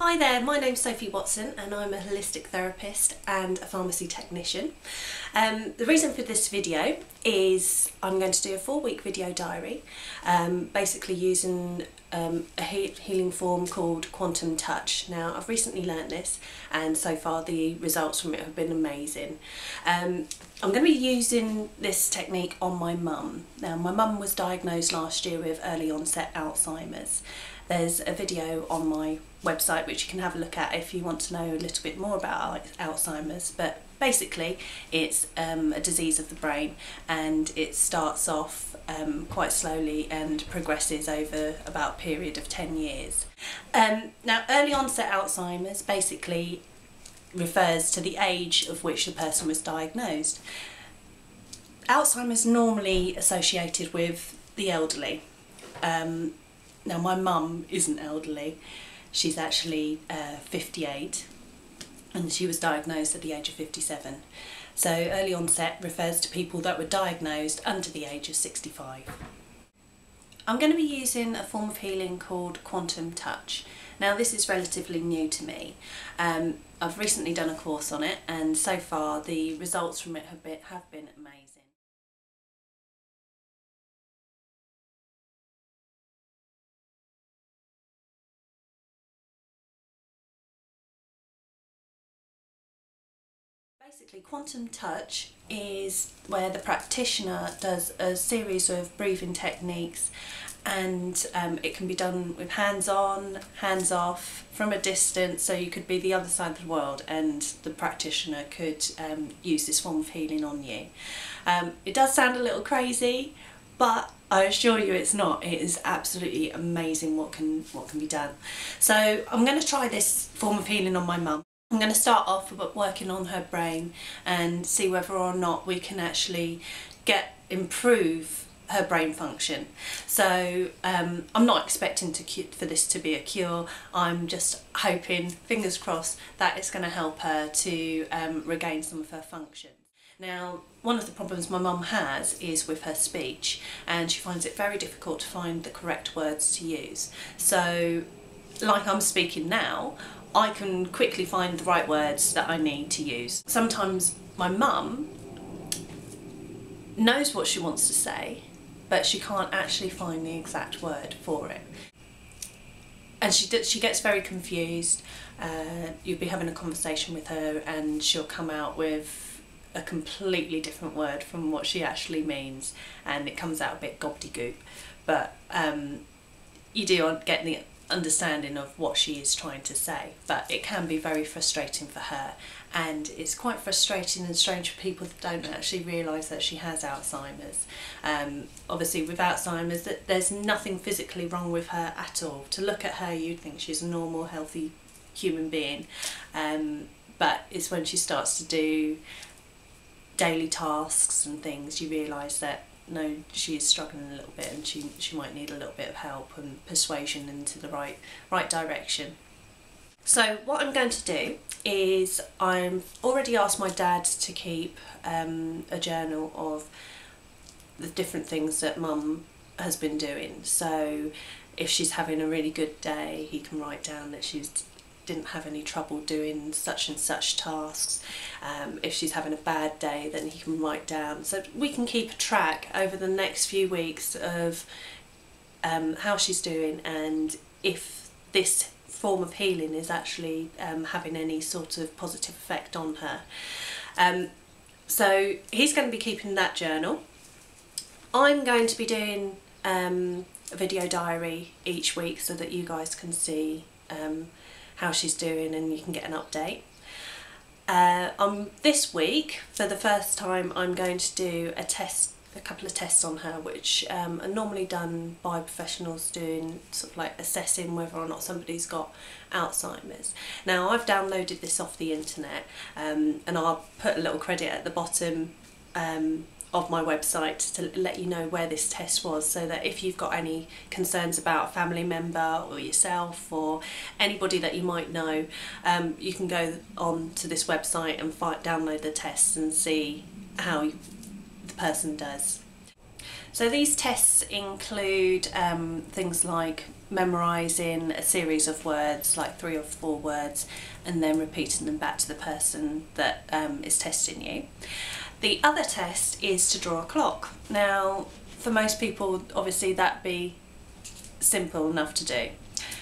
Hi there, my name's Sophie Watson and I'm a holistic therapist and a pharmacy technician. The reason for this video is I'm going to do a 4-week video diary, basically using a healing form called Quantum Touch. Now I've recently learnt this and so far the results from it have been amazing. I'm going to be using this technique on my mum. Now my mum was diagnosed last year with early onset Alzheimer's. There's a video on my website which you can have a look at if you want to know a little bit more about Alzheimer's, but basically it's a disease of the brain and it starts off quite slowly and progresses over about a period of 10 years. Now early onset Alzheimer's basically refers to the age of which the person was diagnosed. Alzheimer's is normally associated with the elderly. Now my mum isn't elderly, she's actually 58 and she was diagnosed at the age of 57. So early onset refers to people that were diagnosed under the age of 65. I'm going to be using a form of healing called Quantum Touch. Now this is relatively new to me. I've recently done a course on it and so far the results from it have been amazing. Basically, Quantum Touch is where the practitioner does a series of breathing techniques and it can be done with hands on, hands off, from a distance, so you could be the other side of the world and the practitioner could use this form of healing on you. It does sound a little crazy, but I assure you it's not. It is absolutely amazing what can be done. So I'm going to try this form of healing on my mum. I'm going to start off with working on her brain and see whether or not we can actually improve her brain function. So I'm not expecting for this to be a cure. I'm just hoping, fingers crossed, that it's going to help her to regain some of her function. Now, one of the problems my mum has is with her speech, and she finds it very difficult to find the correct words to use. So, like I'm speaking now, I can quickly find the right words that I need to use. Sometimes my mum knows what she wants to say, but she can't actually find the exact word for it. And she gets very confused. You'll be having a conversation with her and she'll come out with a completely different word from what she actually means, and it comes out a bit gobbledygook. But you do get the understanding of what she is trying to say, but it can be very frustrating for her, and it's quite frustrating and strange for people that don't actually realise that she has Alzheimer's. Obviously with Alzheimer's there's nothing physically wrong with her at all. To look at her you'd think she's a normal healthy human being, but it's when she starts to do daily tasks and things you realise that no, she is struggling a little bit and she might need a little bit of help and persuasion into the right direction. So what I'm going to do is I've already asked my dad to keep a journal of the different things that mum has been doing. So if she's having a really good day, he can write down that she didn't have any trouble doing such and such tasks. If she's having a bad day, then he can write down, so we can keep a track over the next few weeks of how she's doing and if this form of healing is actually having any sort of positive effect on her. So he's going to be keeping that journal. I'm going to be doing a video diary each week so that you guys can see how she's doing and you can get an update. This week, for the first time, I'm going to do a couple of tests on her, which are normally done by professionals doing sort of like assessing whether or not somebody's got Alzheimer's. Now I've downloaded this off the internet and I'll put a little credit at the bottom of my website to let you know where this test was, so that if you've got any concerns about a family member or yourself or anybody that you might know, you can go on to this website and download the test and see how the person does. So these tests include things like memorising a series of words, like 3 or 4 words, and then repeating them back to the person that is testing you. The other test is to draw a clock. Now, for most people, obviously that'd be simple enough to do.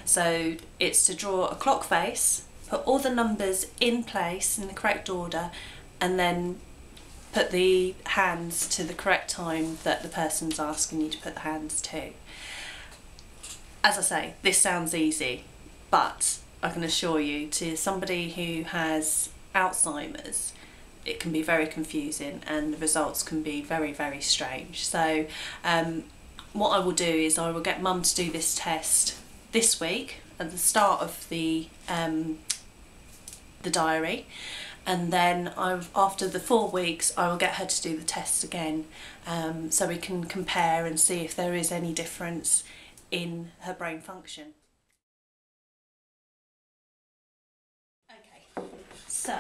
So it's to draw a clock face, put all the numbers in place in the correct order, and then put the hands to the correct time that the person's asking you to put the hands to. As I say, this sounds easy, but I can assure you, to somebody who has Alzheimer's, it can be very confusing and the results can be very, very strange. So what I will do is I will get Mum to do this test this week at the start of the diary, and then after the 4 weeks I will get her to do the test again, so we can compare and see if there is any difference in her brain function. Okay, so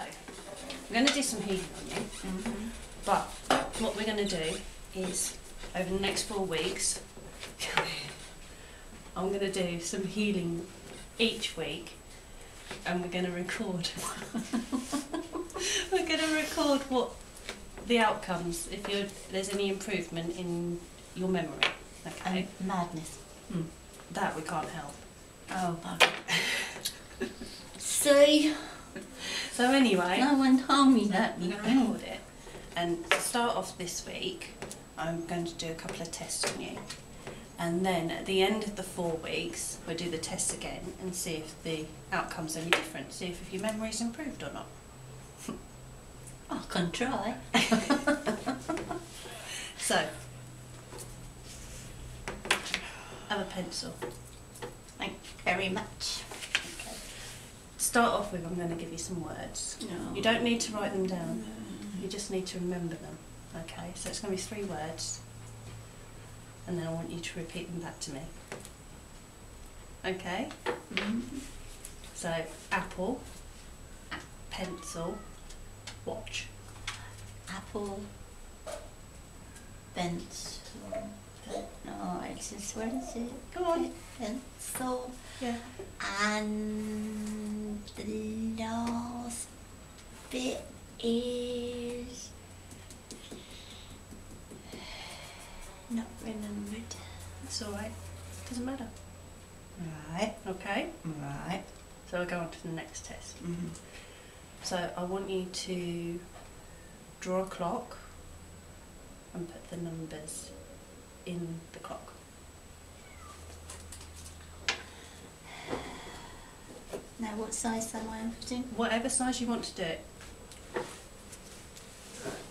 we're going to do some healing on you, but what we're going to do is, over the next 4 weeks, I'm going to do some healing each week, and we're going to record. We're going to record what the outcomes, if there's any improvement in your memory. Okay. And madness. That we can't help. Oh, see. So anyway, No one told me that. we're going to record it, and to start off this week, I'm going to do a couple of tests on you, and then at the end of the 4 weeks, we'll do the tests again and see if the outcome's any different. See if your memory's improved or not. I can try. So, have a pencil. Thank you very much. Okay. Start off with, I'm going to give you some words. No. You don't need to write them down. You just need to remember them. Okay, so it's going to be 3 words, and then I want you to repeat them back to me. Okay? So, apple, pencil, watch. Apple, pencil. No, it's just, what is it? Go on. Pencil. Yeah. And the last bit is not remembered. It's alright. Doesn't matter. Right. Okay? Right. So I'll go on to the next test. So I want you to draw a clock and put the numbers in the clock. Now, what size am I putting? Whatever size you want to do it.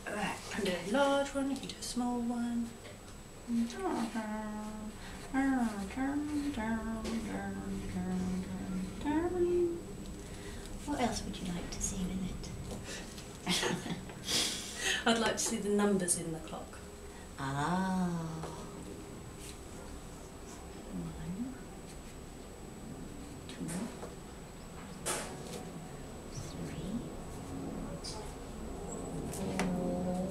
You can do a large one, you can do a small one. What else would you like to see in it? I'd like to see the numbers in the clock. Ah. 1, 2, 3,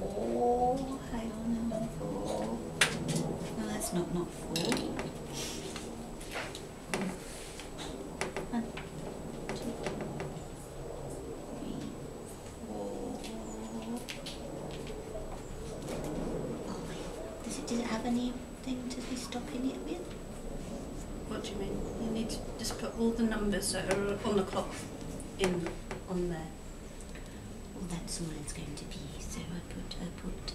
4. Hang on, number 4. No, that's not 4. 1, 2, 3, 4. Does it have anything to be stopping it with? What do you mean? You need to just put all the numbers that are on the clock on there. Well, that's all it's going to be. So I put,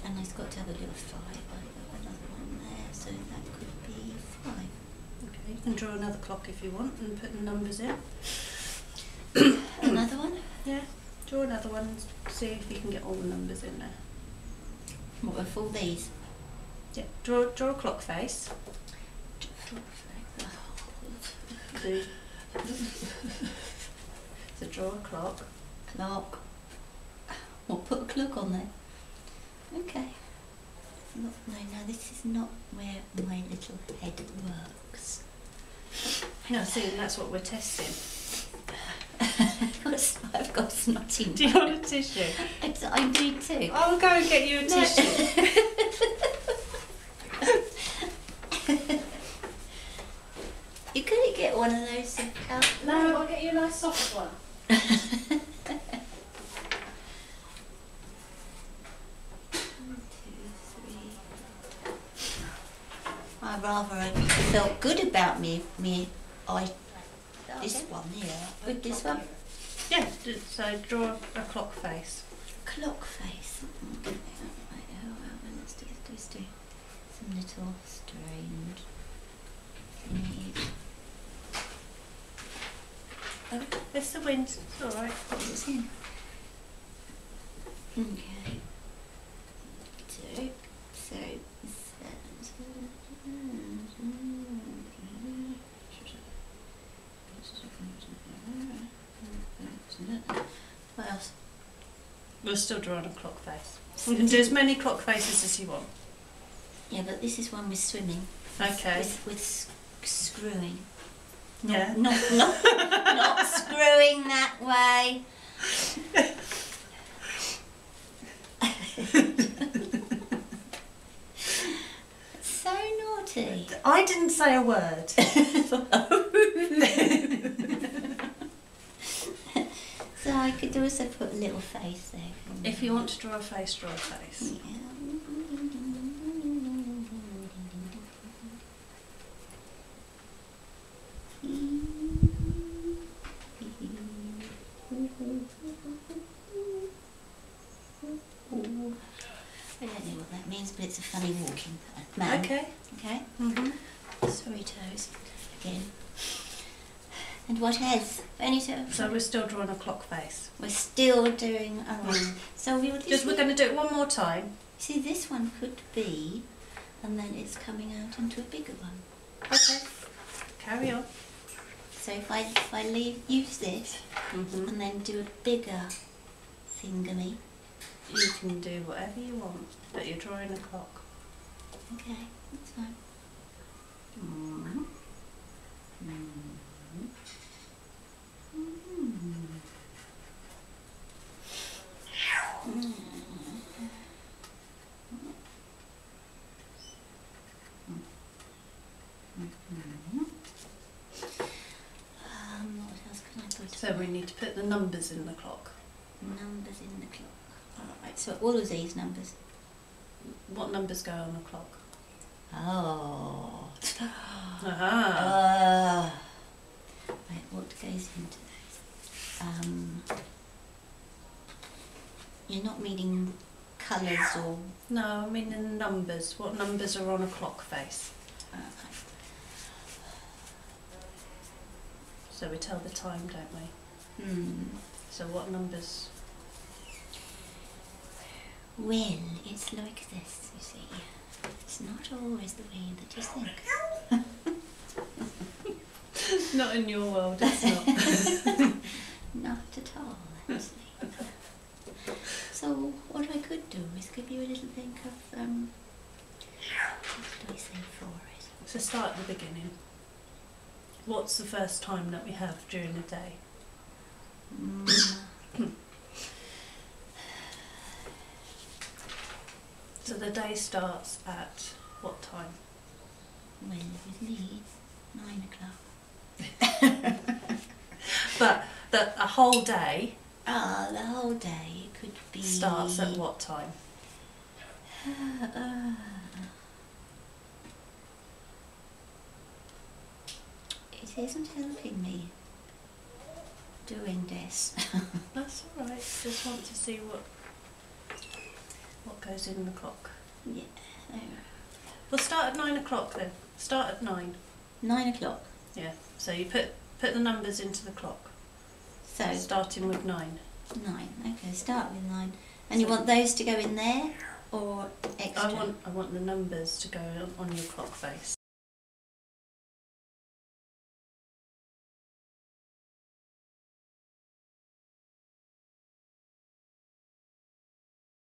and it's got to have a little 5. I got another one there, so that could be 5. Okay, you can draw another clock if you want and put the numbers in. Another one? Yeah, draw another one and see if you can get all the numbers in there. What with all these? Yeah, draw a clock face. So draw a clock. Clock. We'll put a clock on there. Okay. No, this is not where my little head works. No, see, and that's what we're testing. I've got snotty. Do you want a tissue? I do too. I'll go and get you a tissue. You couldn't get one of those. No, I'll get you a nice soft one. I felt good about me. This one here. With this one? Yeah, so draw a clock face. Clock face. Okay. Right, let's do some little strange thingies. Oh, it's the wind. It's alright. What's this in? Okay. So what else? We're still drawing a clock face. You can do as many clock faces as you want. Yeah, but this is one with swimming. Okay. With screwing. Yeah. Not screwing that way. So naughty. I didn't say a word. So I could also put a little face there. If you want to draw a face, draw a face. Yeah. I don't know what that means, but it's a funny walking man. Okay. Okay? Mhm. Sorry, toes. Again. And what else? So we're still drawing a clock face. We're still doing So we're going to do it one more time. See, this one could be, and then it's coming out into a bigger one. Okay. Carry on. So if I use this and then do a bigger thingamy. You can do whatever you want, but you're drawing a clock. Okay, that's fine. What else can I put? So we need to put the numbers in the clock. Numbers in the clock. Alright, so all of these numbers. What numbers go on the clock? Oh. Aha. Right, what goes into those? You're not meaning colours or... No, I mean the numbers. What numbers are on a clock face? So we tell the time, don't we? So what numbers? Well, it's like this, you see. It's not always the way that you think. Not in your world, it's not. Not at all, actually. So what I could do is give you a little think of, what do I say for it? So start at the beginning. What's the first time that we have during the day? So the day starts at what time? Well, with me, 9 o'clock. But a whole day The whole day could be... starts at what time? It isn't helping me doing this. That's all right. Just want to see what goes in the clock. Yeah. We'll start at 9 o'clock then. Start at 9. 9 o'clock. Yeah. So you put the numbers into the clock. So Starting with 9. 9. Okay, start with 9. And you want those to go in there or extra? I want the numbers to go on your clock face.